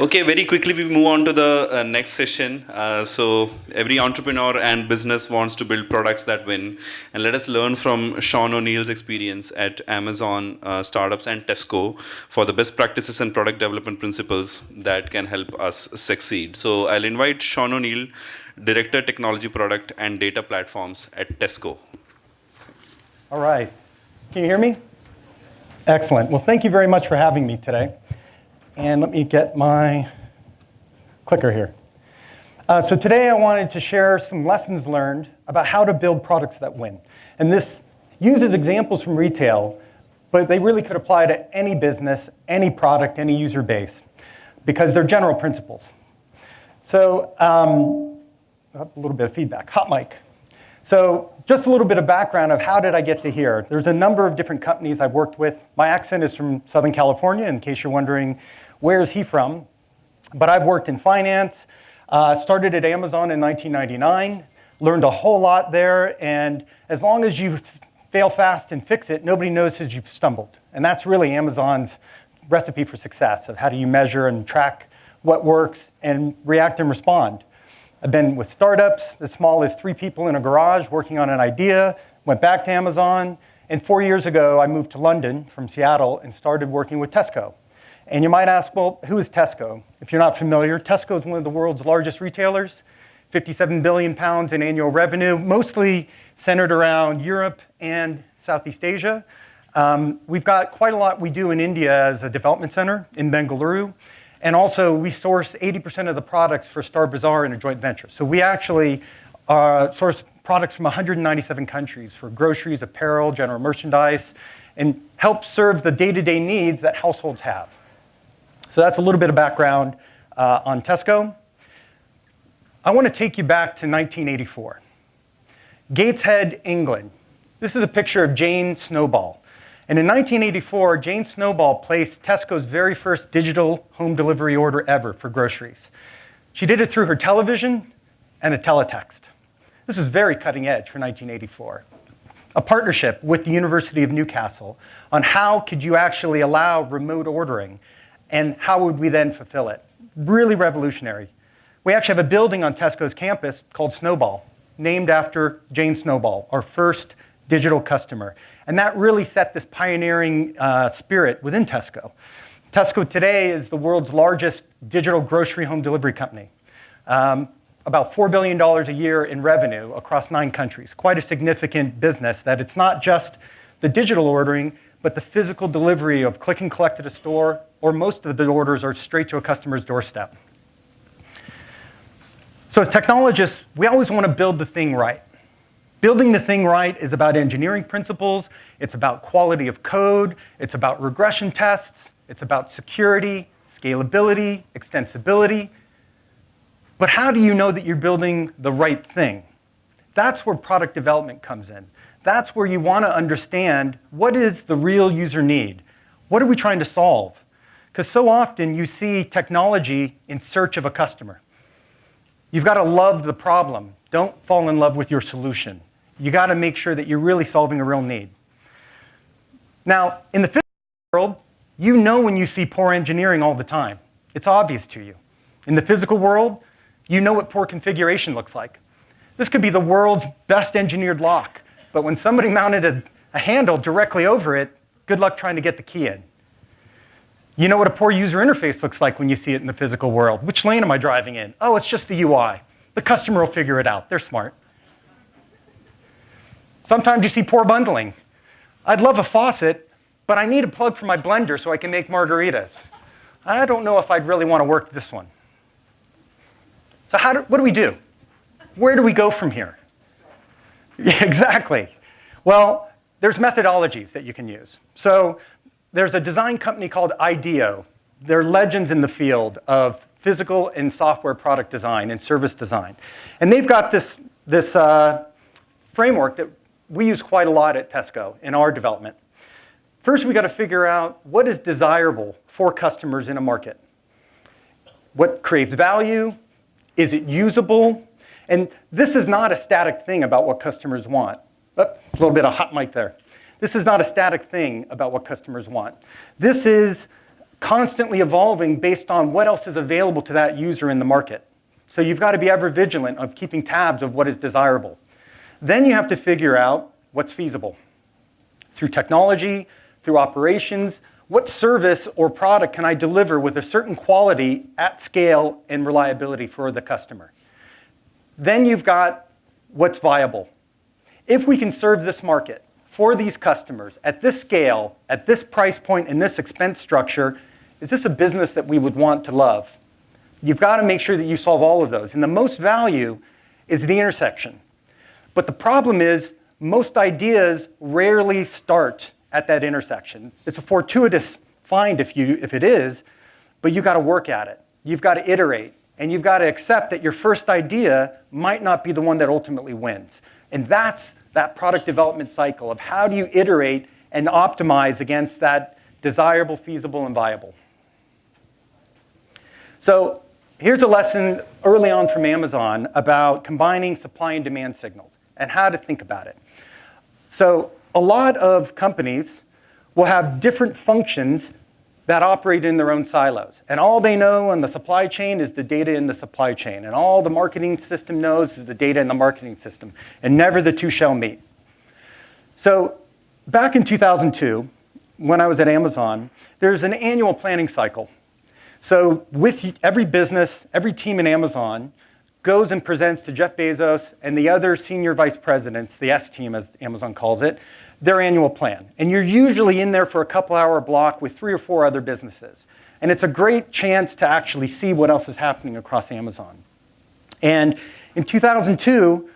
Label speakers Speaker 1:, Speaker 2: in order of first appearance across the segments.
Speaker 1: Okay, very quickly we move on to the next session. So every entrepreneur and business wants to build products that win. And let us learn from Sean O'Neill's experience at Amazon, startups, and Tesco for the best practices and product development principles that can help us succeed. So I'll invite Sean O'Neill, Director, Technology Product and Data Platforms at Tesco.
Speaker 2: All right. Can you hear me? Excellent. Well, thank you very much for having me today. And let me get my clicker here. So today I wanted to share some lessons learned about how to build products that win. And this uses examples from retail, but they really could apply to any business, any product, any user base, because they're general principles. So a little bit of feedback. Hot mic. So just a little bit of background of how did I get to here. There's a number of different companies I've worked with. My accent is from Southern California, in case you're wondering, where is he from? But I've worked in finance, started at Amazon in 1999, learned a whole lot there, and as long as you fail fast and fix it, nobody notices you've stumbled. And that's really Amazon's recipe for success, of how do you measure and track what works and react and respond. I've been with startups as small as 3 people in a garage working on an idea, went back to Amazon, and 4 years ago I moved to London from Seattle and started working with Tesco. And you might ask, well, who is Tesco? If you're not familiar, Tesco is one of the world's largest retailers, 57 billion pounds in annual revenue, mostly centered around Europe and Southeast Asia. We've got quite a lot we do in India as a development center in Bengaluru. And also, we source 80% of the products for Star Bazaar in a joint venture. So we actually source products from 197 countries for groceries, apparel, general merchandise, and help serve the day-to-day needs that households have. So that's a little bit of background on Tesco. I want to take you back to 1984. Gateshead, England. This is a picture of Jane Snowball. And in 1984, Jane Snowball placed Tesco's very first digital home delivery order ever for groceries. She did it through her television and a teletext. This is very cutting edge for 1984. A partnership with the University of Newcastle on how could you actually allow remote ordering and how would we then fulfill it. Really revolutionary. We actually have a building on Tesco's campus called Snowball, named after Jane Snowball, our first digital customer. And that really set this pioneering spirit within Tesco. Tesco today is the world's largest digital grocery home delivery company. About $4 billion a year in revenue across 9 countries. Quite a significant business that it's not just the digital ordering, but the physical delivery of click and collect at a store, or most of the orders are straight to a customer's doorstep. So as technologists, we always want to build the thing right. Building the thing right is about engineering principles, it's about quality of code, it's about regression tests, it's about security, scalability, extensibility. But how do you know that you're building the right thing? That's where product development comes in. That's where you want to understand what is the real user need? What are we trying to solve? Because so often you see technology in search of a customer. You've got to love the problem. Don't fall in love with your solution. You got to make sure that you're really solving a real need. Now, in the physical world, you know when you see poor engineering all the time. It's obvious to you. In the physical world, you know what poor configuration looks like. This could be the world's best engineered lock, but when somebody mounted a handle directly over it, good luck trying to get the key in. You know what a poor user interface looks like when you see it in the physical world. Which lane am I driving in? Oh, it's just the UI. The customer will figure it out. They're smart. Sometimes you see poor bundling. I'd love a faucet, but I need a plug for my blender so I can make margaritas. I don't know if I'd really want to work this one. So what do we do? Where do we go from here? Yeah, exactly. Well, there's methodologies that you can use. So there's a design company called IDEO. They're legends in the field of physical and software product design and service design. And they've got this framework that we use quite a lot at Tesco in our development. First, we got to figure out what is desirable for customers in a market. What creates value? Is it usable? And this is not a static thing about what customers want. Oh, a little bit of hot mic there. This is not a static thing about what customers want. This is constantly evolving based on what else is available to that user in the market. So you've got to be ever vigilant of keeping tabs of what is desirable. Then you have to figure out what's feasible. Through technology, through operations, what service or product can I deliver with a certain quality at scale and reliability for the customer? Then you've got what's viable. If we can serve this market for these customers at this scale, at this price point, and this expense structure, is this a business that we would want to love? You've got to make sure that you solve all of those. And the most value is the intersection. But the problem is most ideas rarely start at that intersection. It's a fortuitous find if it is, but you've got to work at it. You've got to iterate. And you've got to accept that your first idea might not be the one that ultimately wins. And that's that product development cycle of how do you iterate and optimize against that desirable, feasible, and viable. So here's a lesson early on from Amazon about combining supply and demand signals and how to think about it. So a lot of companies will have different functions that operate in their own silos. And all they know in the supply chain is the data in the supply chain. And all the marketing system knows is the data in the marketing system. And never the two shall meet. So back in 2002, when I was at Amazon, there's an annual planning cycle. So with every business, every team in Amazon goes and presents to Jeff Bezos and the other senior vice presidents, the S team as Amazon calls it, their annual plan. And you're usually in there for a couple-hour block with 3 or 4 other businesses. And it's a great chance to actually see what else is happening across Amazon. And in 2002,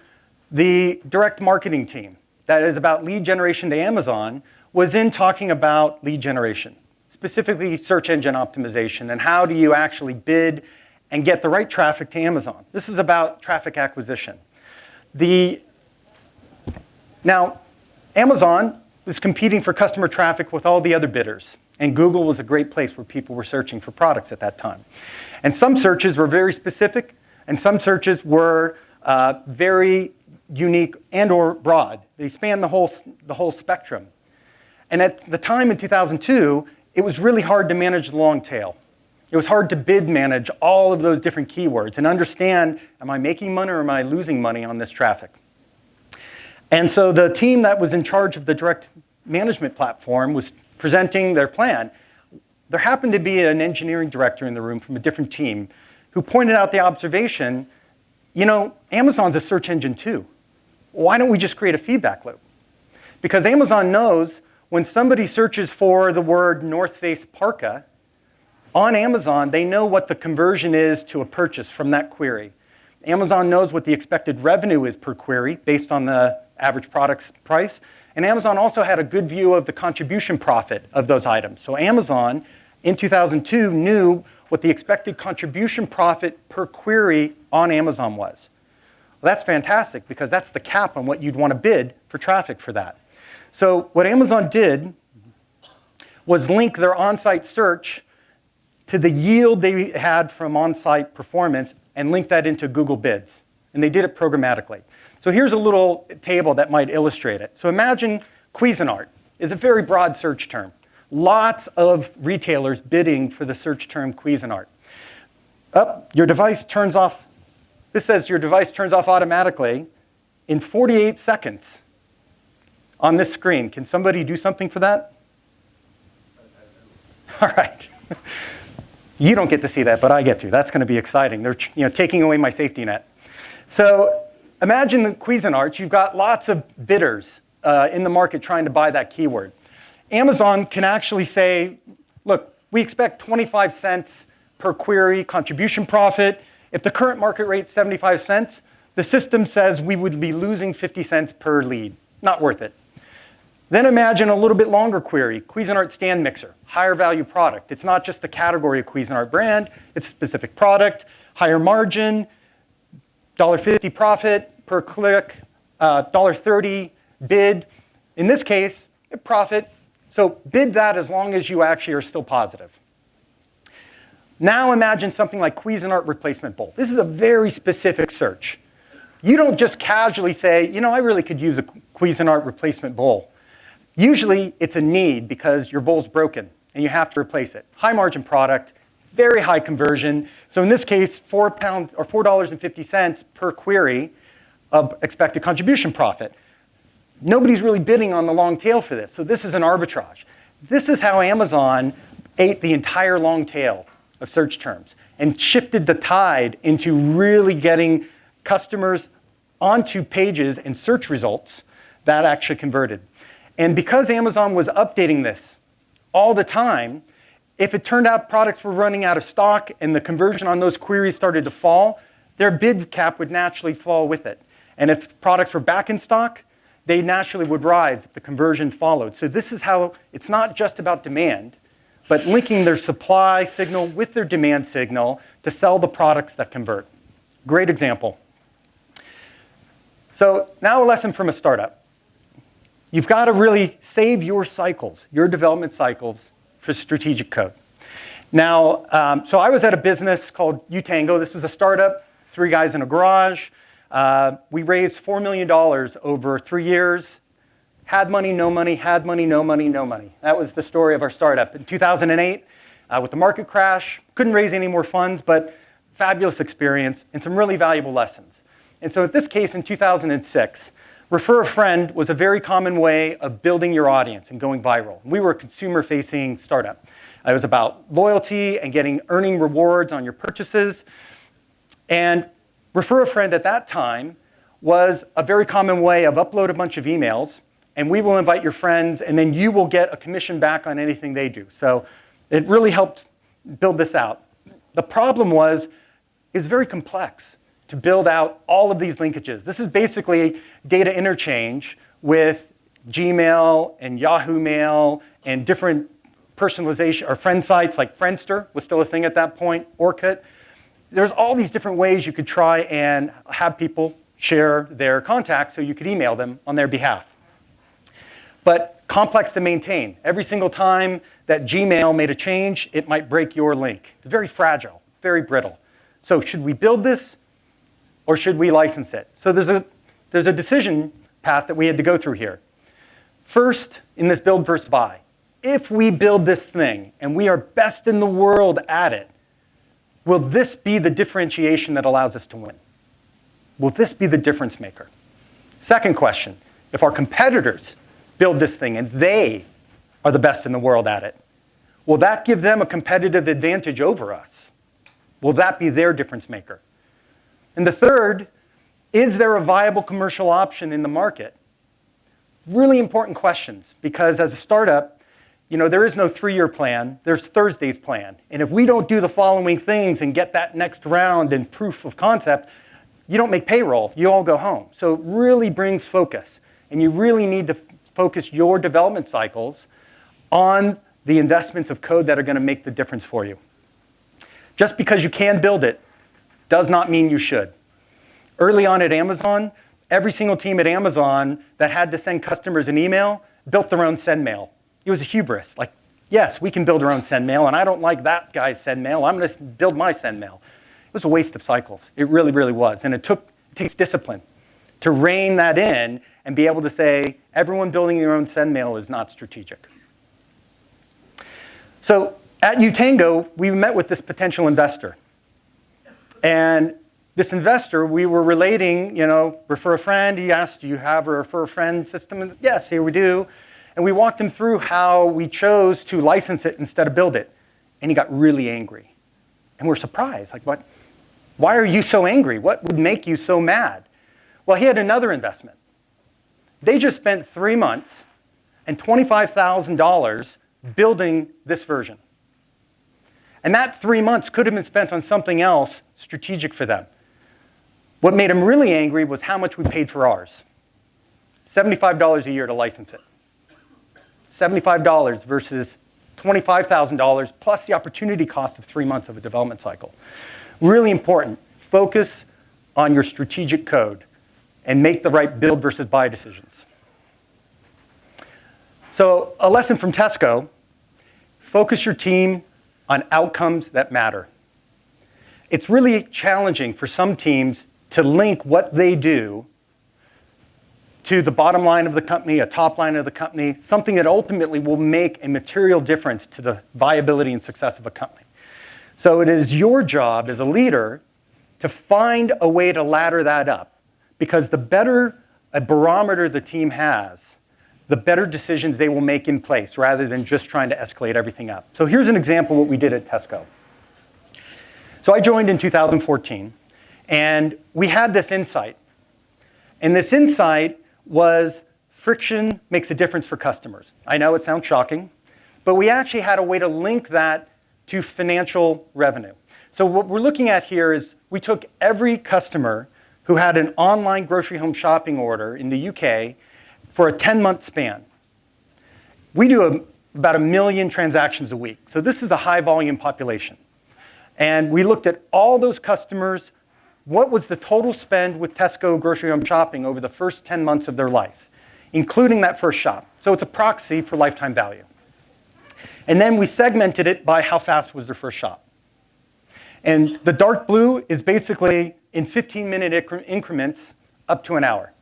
Speaker 2: the direct marketing team, that is about lead generation to Amazon, was in talking about lead generation, specifically search engine optimization, and how do you actually bid and get the right traffic to Amazon. This is about traffic acquisition. Now, Amazon was competing for customer traffic with all the other bidders. And Google was a great place where people were searching for products at that time. And some searches were very specific, and some searches were very unique and or broad. They span the whole spectrum. And at the time in 2002, it was really hard to manage the long tail. It was hard to bid manage all of those different keywords and understand, am I making money or am I losing money on this traffic? And so the team that was in charge of the direct management platform was presenting their plan. There happened to be an engineering director in the room from a different team who pointed out the observation, you know, Amazon's a search engine too. Why don't we just create a feedback loop? Because Amazon knows when somebody searches for the word North Face parka, on Amazon, they know what the conversion is to a purchase from that query. Amazon knows what the expected revenue is per query based on the average product's price. And Amazon also had a good view of the contribution profit of those items. So Amazon, in 2002, knew what the expected contribution profit per query on Amazon was. Well, that's fantastic because that's the cap on what you'd want to bid for traffic for that. So what Amazon did was link their on-site search to the yield they had from on-site performance and link that into Google Bids. And they did it programmatically. So here's a little table that might illustrate it. So imagine Cuisinart is a very broad search term. Lots of retailers bidding for the search term Cuisinart. Your device turns off. This says your device turns off automatically in 48 seconds on this screen. Can somebody do something for that? All right. You don't get to see that, but I get to. That's going to be exciting. They're taking away my safety net. So imagine the Cuisinart. You've got lots of bidders in the market trying to buy that keyword. Amazon can actually say, look, we expect 25 cents per query contribution profit. If the current market rate is 75 cents, the system says we would be losing 50 cents per lead. Not worth it. Then imagine a little bit longer query, Cuisinart stand mixer, higher value product. It's not just the category of Cuisinart brand, it's a specific product, higher margin, $1.50 profit per click, $1.30 bid. In this case, profit. So bid that as long as you actually are still positive. Now imagine something like Cuisinart replacement bowl. This is a very specific search. You don't just casually say, you know, I really could use a Cuisinart replacement bowl. Usually it's a need because your bowl's broken and you have to replace it. High margin product, very high conversion. So in this case, $4.50 per query of expected contribution profit. Nobody's really bidding on the long tail for this, so this is an arbitrage. This is how Amazon ate the entire long tail of search terms and shifted the tide into really getting customers onto pages and search results that actually converted. And because Amazon was updating this all the time, if it turned out products were running out of stock and the conversion on those queries started to fall, their bid cap would naturally fall with it. And if products were back in stock, they naturally would rise if the conversion followed. So this is how it's not just about demand, but linking their supply signal with their demand signal to sell the products that convert. Great example. So now a lesson from a startup. You've got to really save your cycles, your development cycles, for strategic code. Now, so I was at a business called Utango. This was a startup, 3 guys in a garage. We raised $4 million over 3 years. Had money, no money, had money, no money, no money. That was the story of our startup. In 2008, with the market crash, couldn't raise any more funds, but fabulous experience and some really valuable lessons. And so in this case, in 2006, refer a friend was a very common way of building your audience and going viral. We were a consumer-facing startup. It was about loyalty and earning rewards on your purchases. And refer a friend at that time was a very common way of upload a bunch of emails, and we will invite your friends, and then you will get a commission back on anything they do. So it really helped build this out. The problem was, it's very complex to build out all of these linkages. This is basically data interchange with Gmail and Yahoo Mail and different personalization or friend sites like Friendster was still a thing at that point, Orkut. There's all these different ways you could try and have people share their contacts so you could email them on their behalf. But complex to maintain. Every single time that Gmail made a change, it might break your link. It's very fragile, very brittle. So should we build this or should we license it? So there's a decision path that we had to go through here. First, in this build versus buy, if we build this thing and we are best in the world at it, will this be the differentiation that allows us to win? Will this be the difference maker? Second question, if our competitors build this thing and they are the best in the world at it, will that give them a competitive advantage over us? Will that be their difference maker? And the third, is there a viable commercial option in the market? Really important questions, because as a startup, there is no 3-year plan, there's Thursday's plan. And if we don't do the following things and get that next round and proof of concept, you don't make payroll, you all go home. So it really brings focus. And you really need to focus your development cycles on the investments of code that are going to make the difference for you. Just because you can build it does not mean you should. Early on at Amazon, every single team at Amazon that had to send customers an email built their own sendmail. It was a hubris. Like, yes, we can build our own sendmail, and I don't like that guy's sendmail. I'm going to build my sendmail. It was a waste of cycles. It really, really was. And it takes discipline to rein that in and be able to say, everyone building their own sendmail is not strategic. So at Utango, we met with this potential investor. And this investor, we were relating, refer a friend. He asked, do you have a refer a friend system? And yes, here we do. And we walked him through how we chose to license it instead of build it. And he got really angry. And we're surprised. Like, what? Why are you so angry? What would make you so mad? Well, he had another investment. They just spent 3 months and $25,000 building this version. And that 3 months could have been spent on something else strategic for them. What made him really angry was how much we paid for ours. $75 a year to license it. $75 versus $25,000 plus the opportunity cost of 3 months of a development cycle. Really important. Focus on your strategic code and make the right build versus buy decisions. So a lesson from Tesco, focus your team on outcomes that matter. It's really challenging for some teams to link what they do to the bottom line of the company, a top line of the company, something that ultimately will make a material difference to the viability and success of a company. So it is your job as a leader to find a way to ladder that up, because the better a barometer the team has, the better decisions they will make in place rather than just trying to escalate everything up. So here's an example of what we did at Tesco. So I joined in 2014, and we had this insight. And this insight was friction makes a difference for customers. I know it sounds shocking, but we actually had a way to link that to financial revenue. So what we're looking at here is we took every customer who had an online grocery home shopping order in the UK for a 10-month span. We do about 1 million transactions a week. So this is a high volume population. And we looked at all those customers. What was the total spend with Tesco grocery home shopping over the first 10 months of their life, including that first shop? So it's a proxy for lifetime value. And then we segmented it by how fast was their first shop. And the dark blue is basically in 15-minute increments up to an hour.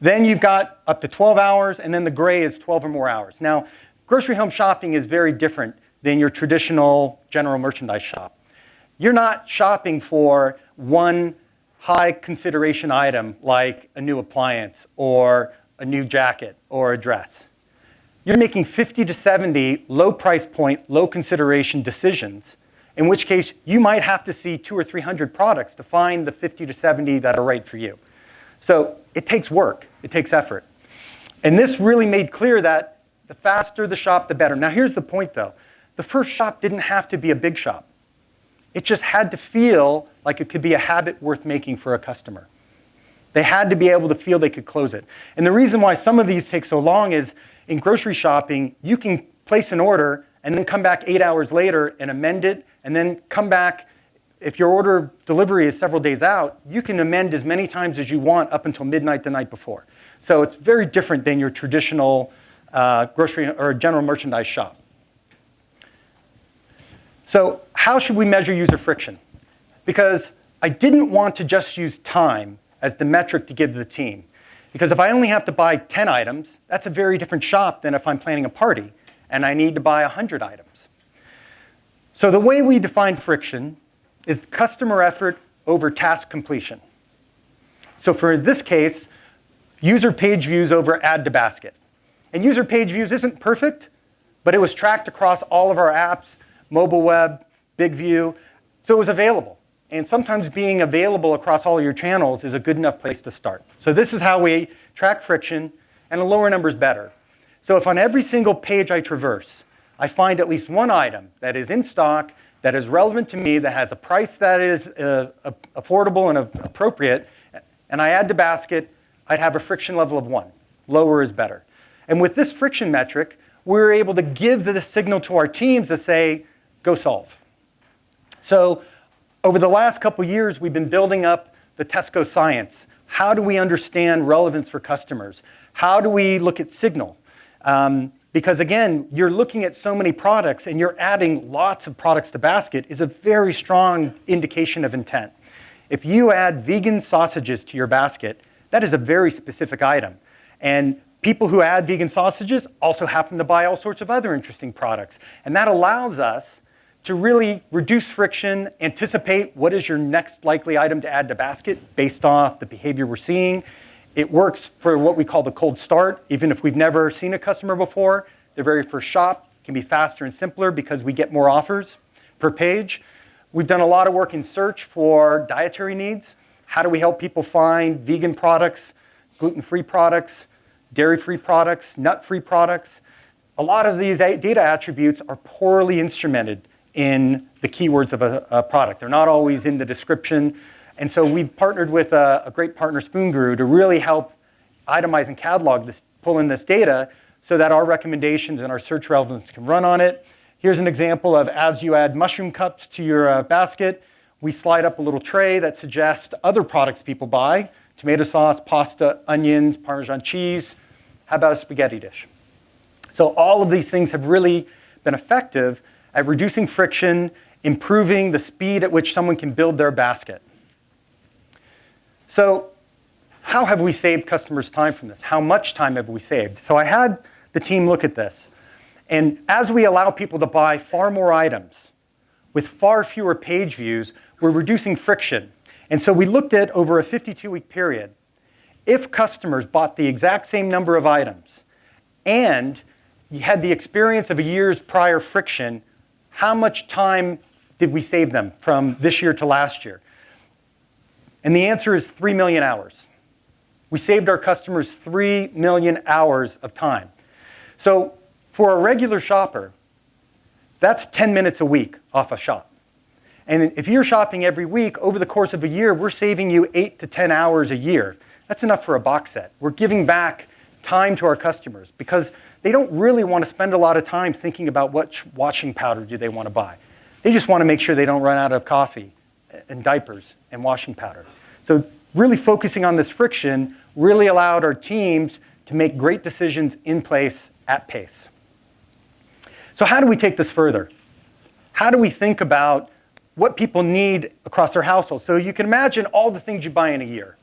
Speaker 2: Then you've got up to 12 hours, and then the gray is 12 or more hours. Now, grocery home shopping is very different than your traditional general merchandise shop. You're not shopping for one high consideration item like a new appliance or a new jacket or a dress. You're making 50 to 70 low price point, low consideration decisions, in which case you might have to see 200 or 300 products to find the 50 to 70 that are right for you. So it takes work, it takes effort. And this really made clear that the faster the shop, the better. Now here's the point though. The first shop didn't have to be a big shop. It just had to feel like it could be a habit worth making for a customer. They had to be able to feel they could close it. And the reason why some of these take so long is in grocery shopping, you can place an order and then come back 8 hours later and amend it, and then come back. If your order delivery is several days out, you can amend as many times as you want up until midnight the night before. So it's very different than your traditional grocery or general merchandise shop. So how should we measure user friction? Because I didn't want to just use time as the metric to give the team. Because if I only have to buy 10 items, that's a very different shop than if I'm planning a party and I need to buy 100 items. So the way we define friction is customer effort over task completion. So for this case, user page views over add to basket. And user page views isn't perfect, but it was tracked across all of our apps, mobile web, big view, so it was available. And sometimes being available across all your channels is a good enough place to start. So this is how we track friction, and a lower number is better. So if on every single page I traverse, I find at least one item that is in stock, that is relevant to me, that has a price that is affordable and appropriate, and I add to basket, I'd have a friction level of 1. Lower is better. And with this friction metric, we're able to give the signal to our teams to say, go solve. So over the last couple years, we've been building up the Tesco science. How do we understand relevance for customers? How do we look at signal? Because again, you're looking at so many products and you're adding lots of products to basket is a very strong indication of intent. If you add vegan sausages to your basket, that is a very specific item. And people who add vegan sausages also happen to buy all sorts of other interesting products. And that allows us to really reduce friction, anticipate what is your next likely item to add to basket based off the behavior we're seeing. It works for what we call the cold start. Even if we've never seen a customer before, their very first shop can be faster and simpler because we get more offers per page. We've done a lot of work in search for dietary needs. How do we help people find vegan products, gluten-free products, dairy-free products, nut-free products? A lot of these data attributes are poorly instrumented in the keywords of a product. They're not always in the description. And so we've partnered with a great partner, Spoon Guru, to really help itemize and catalog this, pull in this data so that our recommendations and our search relevance can run on it. Here's an example of as you add mushroom cups to your basket, we slide up a little tray that suggests other products people buy: tomato sauce, pasta, onions, Parmesan cheese. How about a spaghetti dish? So all of these things have really been effective at reducing friction, improving the speed at which someone can build their basket. So how have we saved customers time from this? How much time have we saved? So I had the team look at this. And as we allow people to buy far more items with far fewer page views, we're reducing friction. And so we looked at over a 52-week period, if customers bought the exact same number of items and you had the experience of a year's prior friction, how much time did we save them from this year to last year? And the answer is 3 million hours. We saved our customers 3 million hours of time. So for a regular shopper, that's 10 minutes a week off a shop. And if you're shopping every week, over the course of a year, we're saving you 8 to 10 hours a year. That's enough for a box set. We're giving back time to our customers because they don't really want to spend a lot of time thinking about what washing powder do they want to buy. They just want to make sure they don't run out of coffee and diapers and washing powder. So really focusing on this friction really allowed our teams to make great decisions in place at pace. So how do we take this further? How do we think about what people need across their household? So you can imagine all the things you buy in a year.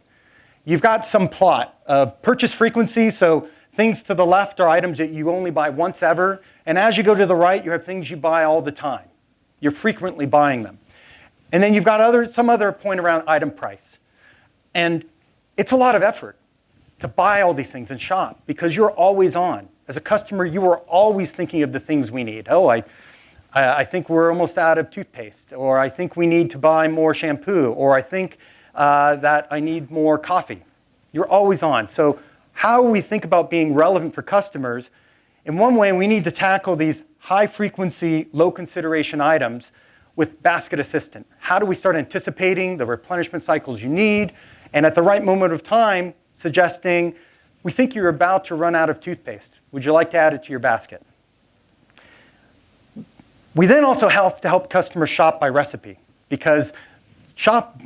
Speaker 2: You've got some plot of purchase frequency, so things to the left are items that you only buy once ever, and as you go to the right, you have things you buy all the time. You're frequently buying them. And then you've got some other point around item price. And it's a lot of effort to buy all these things and shop because you're always on. As a customer, you are always thinking of the things we need. Oh, I think we're almost out of toothpaste, or I think we need to buy more shampoo, or I think that I need more coffee. You're always on. So how we think about being relevant for customers, in one way, we need to tackle these high-frequency, low-consideration items with Basket Assistant. How do we start anticipating the replenishment cycles you need, and at the right moment of time, suggesting, we think you're about to run out of toothpaste. Would you like to add it to your basket? We then also help to help customers shop by recipe, because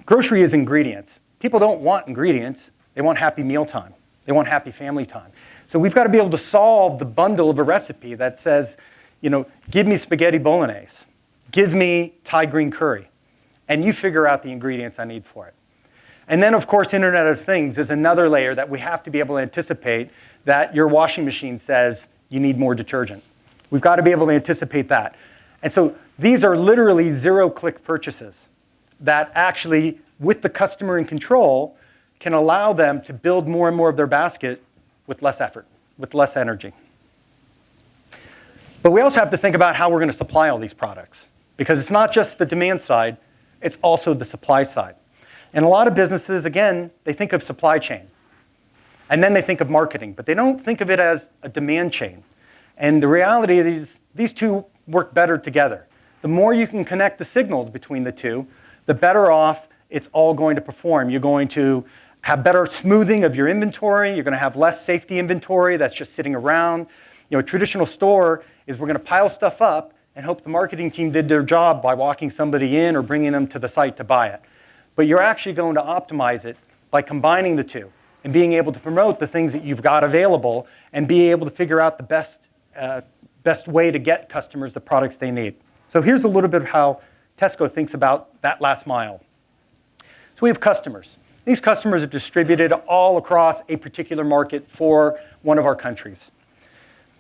Speaker 2: grocery is ingredients. People don't want ingredients. They want happy meal time. They want happy family time. So we've got to be able to solve the bundle of a recipe that says, give me spaghetti bolognese. Give me Thai green curry. And you figure out the ingredients I need for it. And then, of course, Internet of Things is another layer that we have to be able to anticipate that your washing machine says you need more detergent. We've got to be able to anticipate that. And so these are literally zero-click purchases that actually, with the customer in control, can allow them to build more and more of their basket with less effort, with less energy. But we also have to think about how we're going to supply all these products, because it's not just the demand side, it's also the supply side. And a lot of businesses, again, they think of supply chain. And then they think of marketing, but they don't think of it as a demand chain. And the reality is these two work better together. The more you can connect the signals between the two, the better off it's all going to perform. You're going to have better smoothing of your inventory. You're going to have less safety inventory that's just sitting around. A traditional store is we're going to pile stuff up and hope the marketing team did their job by walking somebody in or bringing them to the site to buy it. But you're actually going to optimize it by combining the two and being able to promote the things that you've got available and be able to figure out the best way to get customers the products they need. So here's a little bit of how Tesco thinks about that last mile. So we have customers. These customers are distributed all across a particular market for one of our countries.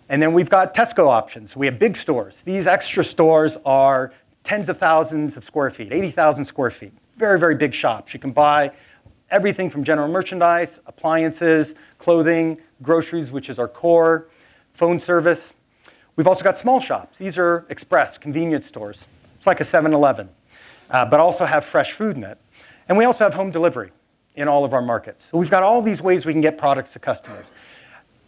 Speaker 2: And then we've got Tesco options. We have big stores. These extra stores are tens of thousands of square feet, 80,000 square feet. Very, very big shops. You can buy everything from general merchandise, appliances, clothing, groceries, which is our core, phone service. We've also got small shops. These are express convenience stores. It's like a 7-Eleven, but also have fresh food in it. And we also have home delivery in all of our markets. So we've got all these ways we can get products to customers.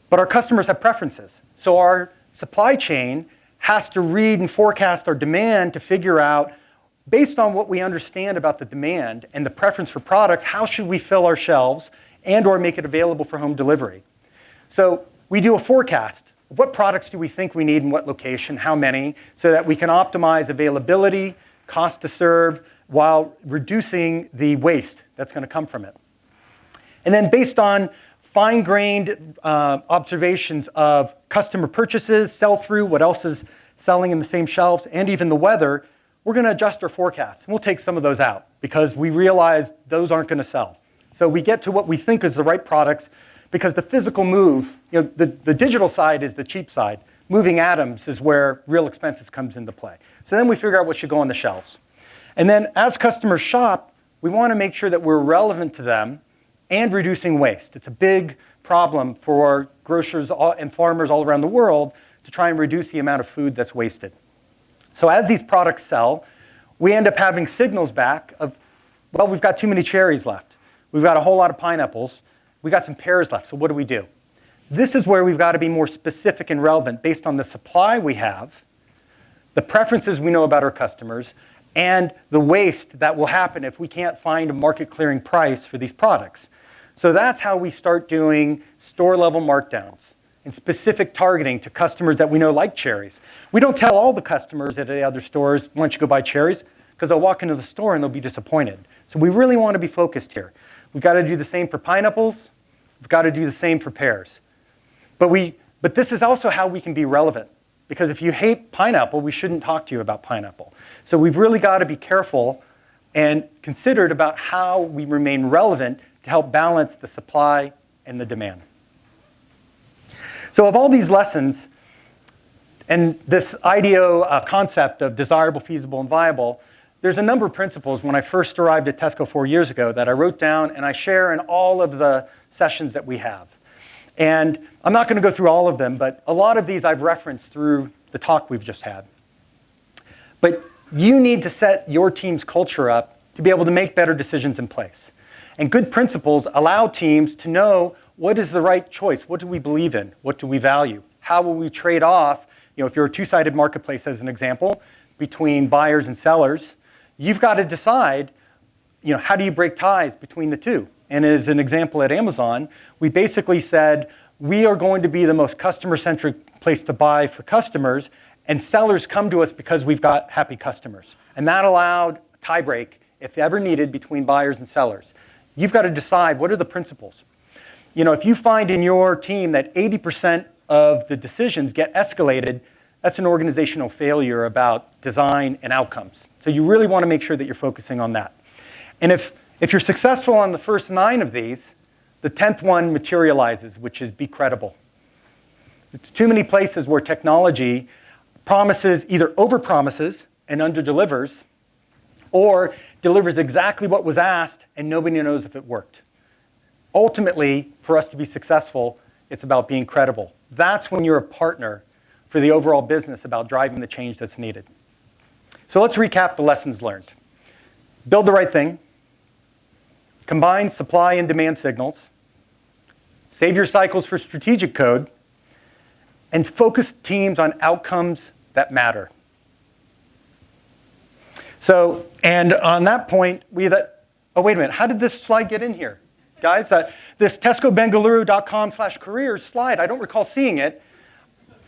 Speaker 2: But our customers have preferences. So our supply chain has to read and forecast our demand to figure out, based on what we understand about the demand and the preference for products, how should we fill our shelves and or make it available for home delivery? So we do a forecast. What products do we think we need in what location, how many, so that we can optimize availability, cost to serve, while reducing the waste that's going to come from it. And then based on fine-grained observations of customer purchases, sell-through, what else is selling in the same shelves, and even the weather, we're going to adjust our forecasts. And we'll take some of those out because we realize those aren't going to sell. So we get to what we think is the right products because the physical move, the digital side is the cheap side. Moving atoms is where real expenses comes into play. So then we figure out what should go on the shelves. And then as customers shop, we want to make sure that we're relevant to them and reducing waste. It's a big problem for grocers and farmers all around the world to try and reduce the amount of food that's wasted. So as these products sell, we end up having signals back of, well, we've got too many cherries left. We've got a whole lot of pineapples. We've got some pears left, so what do we do? This is where we've got to be more specific and relevant based on the supply we have, the preferences we know about our customers, and the waste that will happen if we can't find a market clearing price for these products. So that's how we start doing store-level markdowns and specific targeting to customers that we know like cherries. We don't tell all the customers at the other stores, why don't you go buy cherries? Because they'll walk into the store and they'll be disappointed. So we really want to be focused here. We've got to do the same for pineapples. We've got to do the same for pears. But this is also how we can be relevant. Because if you hate pineapple, we shouldn't talk to you about pineapple. So we've really got to be careful and considered about how we remain relevant to help balance the supply and the demand. So of all these lessons, and this IDEO concept of desirable, feasible, and viable, there's a number of principles when I first arrived at Tesco 4 years ago that I wrote down and I share in all of the sessions that we have. And I'm not going to go through all of them, but a lot of these I've referenced through the talk we've just had. But you need to set your team's culture up to be able to make better decisions in place. And good principles allow teams to know what is the right choice. What do we believe in? What do we value? How will we trade off? If you're a two-sided marketplace, as an example, between buyers and sellers, you've got to decide, how do you break ties between the two? And as an example at Amazon, we basically said, we are going to be the most customer-centric place to buy for customers, and sellers come to us because we've got happy customers. And that allowed a tie break, if ever needed, between buyers and sellers. You've got to decide, what are the principles? If you find in your team that 80% of the decisions get escalated, that's an organizational failure about design and outcomes. So you really want to make sure that you're focusing on that. And if you're successful on the first 9 of these, the 10th one materializes, which is be credible. It's too many places where technology promises, either overpromises and underdelivers, or delivers exactly what was asked and nobody knows if it worked. Ultimately, for us to be successful, it's about being credible. That's when you're a partner for the overall business about driving the change that's needed. So let's recap the lessons learned. Build the right thing. Combine supply and demand signals. Save your cycles for strategic code. And focus teams on outcomes that matter. So, and on that point, oh, wait a minute. How did this slide get in here? Guys, this tescobengaluru.com/careers slide, I don't recall seeing it.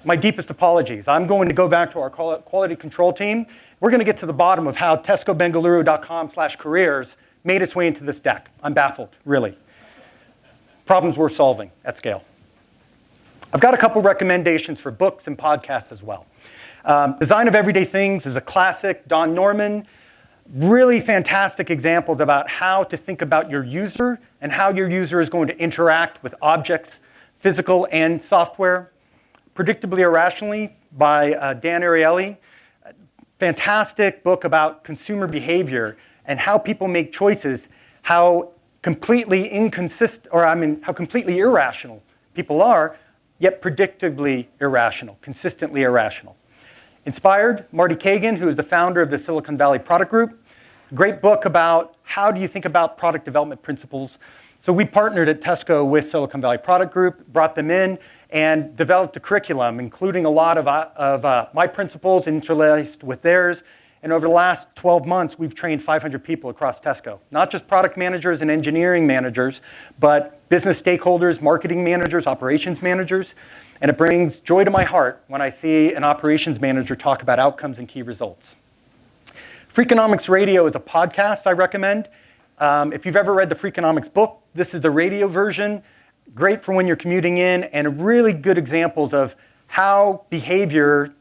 Speaker 2: My deepest apologies. I'm going to go back to our quality control team. We're going to get to the bottom of how tescobengaluru.com/careers made its way into this deck. I'm baffled, really. Problems worth solving at scale. I've got a couple recommendations for books and podcasts as well. Design of Everyday Things is a classic. Don Norman. Really fantastic examples about how to think about your user and how your user is going to interact with objects, physical and software. Predictably Irrationally by Dan Ariely. Fantastic book about consumer behavior and how people make choices, how completely how completely irrational people are, yet predictably irrational, consistently irrational. Inspired, Marty Kagan, who is the founder of the Silicon Valley Product Group. Great book about how do you think about product development principles. So we partnered at Tesco with Silicon Valley Product Group, brought them in, and developed a curriculum, including a lot of my principles interlaced with theirs. And over the last 12 months, we've trained 500 people across Tesco. Not just product managers and engineering managers, but business stakeholders, marketing managers, operations managers. And it brings joy to my heart when I see an operations manager talk about outcomes and key results. Freakonomics Radio is a podcast I recommend. If you've ever read the Freakonomics book, this is the radio version. Great for when you're commuting in, and really good examples of how behavior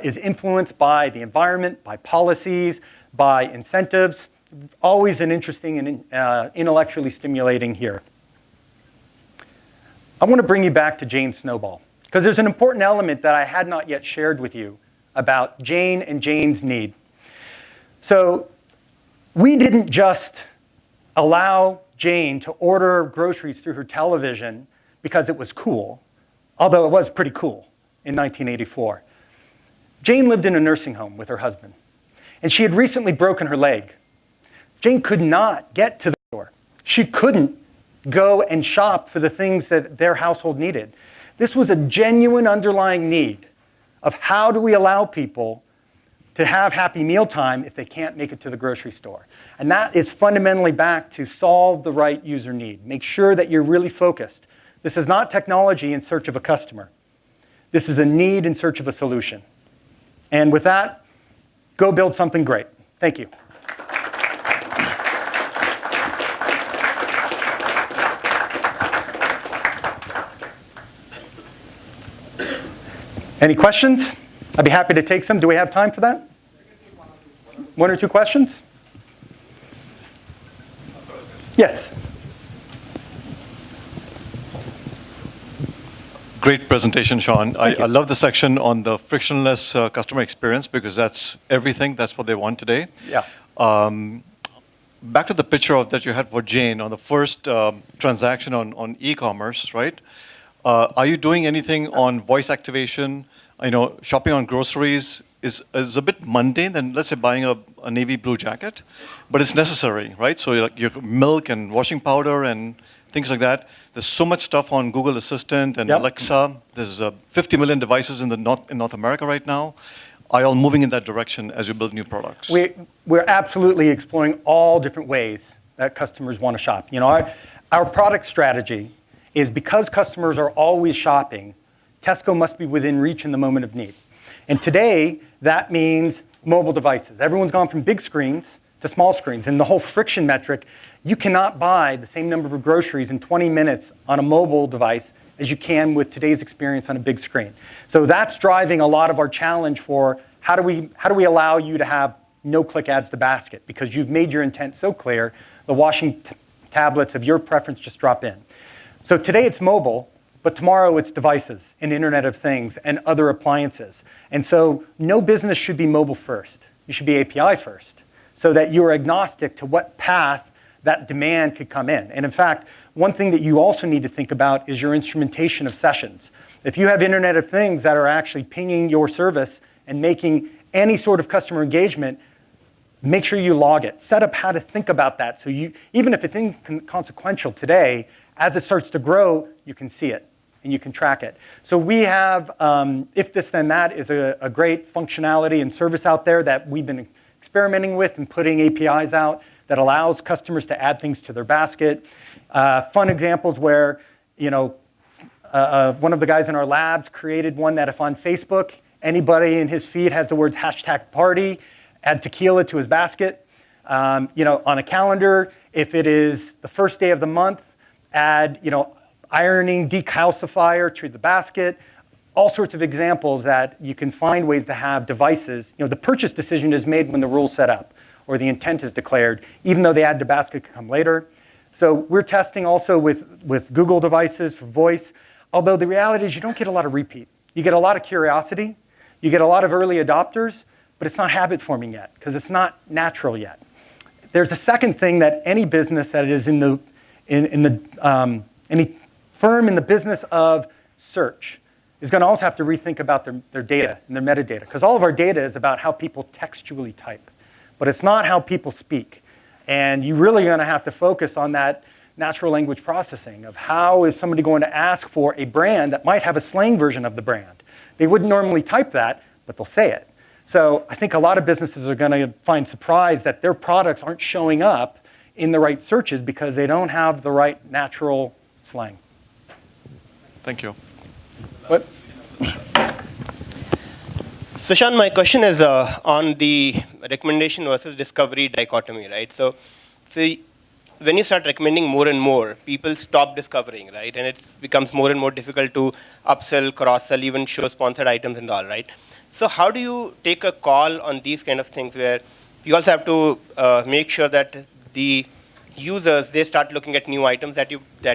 Speaker 2: is influenced by the environment, by policies, by incentives. always an interesting and intellectually stimulating here. I want to bring you back to Jane's snowball, because there's an important element that I had not yet shared with you about Jane and Jane's need. So we didn't just allow Jane to order groceries through her television because it was cool, although it was pretty cool in 1984. Jane lived in a nursing home with her husband, and she had recently broken her leg. Jane could not get to the store. She couldn't go and shop for the things that their household needed. This was a genuine underlying need of how do we allow people to have happy mealtime if they can't make it to the grocery store. And that is fundamentally back to solve the right user need. Make sure that you're really focused. This is not technology in search of a customer. This is a need in search of a solution. And with that, go build something great. Thank you. Any questions? I'd be happy to take some. Do we have time for that? One or two questions? Yes.
Speaker 3: Great presentation, Sean. I love the section on the frictionless customer experience, because that's everything. That's what they want today.
Speaker 2: Yeah.
Speaker 3: Back to the picture that you had for Jane on the first transaction on e-commerce, right? Are you doing anything on voice activation? Shopping on groceries is a bit mundane than, let's say, buying a navy blue jacket, but it's necessary, right? So your milk and washing powder and things like that. There's so much stuff on Google Assistant and Alexa. There's 50 million devices in North America right now. Are you all moving in that direction as you build new products?
Speaker 2: We're absolutely exploring all different ways that customers want to shop. Our product strategy is, because customers are always shopping, Tesco must be within reach in the moment of need. And today, that means mobile devices. Everyone's gone from big screens to small screens. And the whole friction metric, you cannot buy the same number of groceries in 20 minutes on a mobile device as you can with today's experience on a big screen. So that's driving a lot of our challenge for how do we allow you to have no-click adds to basket, because you've made your intent so clear, the washing tablets of your preference just drop in. So today it's mobile, but tomorrow it's devices and Internet of Things and other appliances. And so no business should be mobile first. You should be API first, so that you're agnostic to what path that demand could come in. And in fact, one thing that you also need to think about is your instrumentation of sessions. If you have Internet of Things that are actually pinging your service and making any sort of customer engagement, make sure you log it. Set up how to think about that, so even if it's inconsequential today, as it starts to grow, you can see it and you can track it. So we have, if this then that, is a great functionality and service out there that we've been experimenting with and putting APIs out that allows customers to add things to their basket. Fun examples where, one of the guys in our labs created one that if on Facebook, anybody in his feed has the words #party, add tequila to his basket. On a calendar, if it is the first day of the month, add, ironing decalcifier to the basket. All sorts of examples that you can find ways to have devices. The purchase decision is made when the rule's set up or the intent is declared, even though the add to basket could come later. So we're testing also with Google devices for voice, although the reality is you don't get a lot of repeat. You get a lot of curiosity, you get a lot of early adopters, but it's not habit forming yet, because it's not natural yet. There's a second thing that any business that is any firm in the business of search is going to also have to rethink about their data and their metadata, because all of our data is about how people textually type, but it's not how people speak. And you're really going to have to focus on that natural language processing of how is somebody going to ask for a brand that might have a slang version of the brand. They wouldn't normally type that, but they'll say it. So I think a lot of businesses are going to find surprise that their products aren't showing up in the right searches because they don't have the right natural slang.
Speaker 3: Thank you.
Speaker 2: What?
Speaker 4: So Sean, my question is on the recommendation versus discovery dichotomy, right? So when you start recommending more and more, people stop discovering, right? And it becomes more and more difficult to upsell, cross-sell, even show sponsored items and all, right? So how do you take a call on these kind of things where you also have to make sure that the users, they start looking at new items that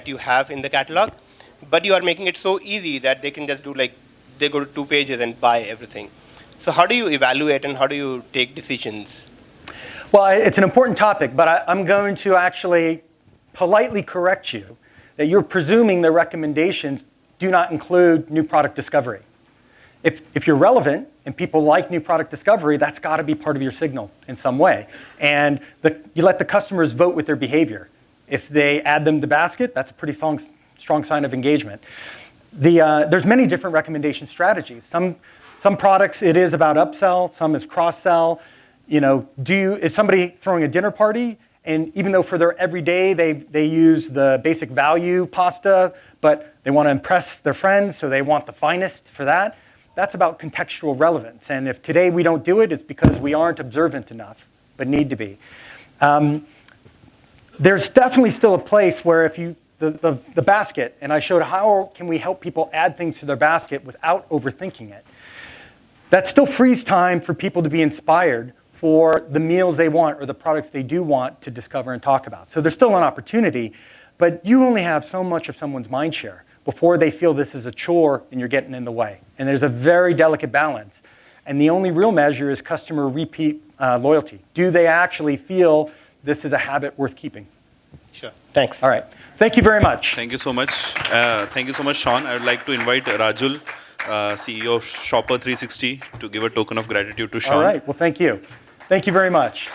Speaker 4: you have in the catalog, but you are making it so easy that they can just do like, they go to 2 pages and buy everything. So how do you evaluate and how do you take decisions?
Speaker 2: Well, it's an important topic, but I'm going to actually politely correct you that you're presuming the recommendations do not include new product discovery. If you're relevant and people like new product discovery, that's got to be part of your signal in some way. And you let the customers vote with their behavior. If they add them to basket, that's a pretty strong sign of engagement. There's many different recommendation strategies. Some products, it is about upsell. Some is cross-sell. You know, is somebody throwing a dinner party, and even though for their everyday they use the basic value pasta, but they want to impress their friends, so they want the finest for that. That's about contextual relevance. And if today we don't do it, it's because we aren't observant enough, but need to be. There's definitely still a place where if the basket, and I showed how can we help people add things to their basket without overthinking it. That still frees time for people to be inspired for the meals they want or the products they do want to discover and talk about. So there's still an opportunity, but you only have so much of someone's mind share before they feel this is a chore and you're getting in the way. And there's a very delicate balance. And the only real measure is customer repeat loyalty. Do they actually feel this is a habit worth keeping?
Speaker 4: Sure. Thanks.
Speaker 2: All right. Thank you very much.
Speaker 1: Thank you so much. Thank you so much, Sean. I would like to invite Rajul, CEO of Shopper 360, to give a token of gratitude to Sean.
Speaker 2: All right. Well, thank you. Thank you very much.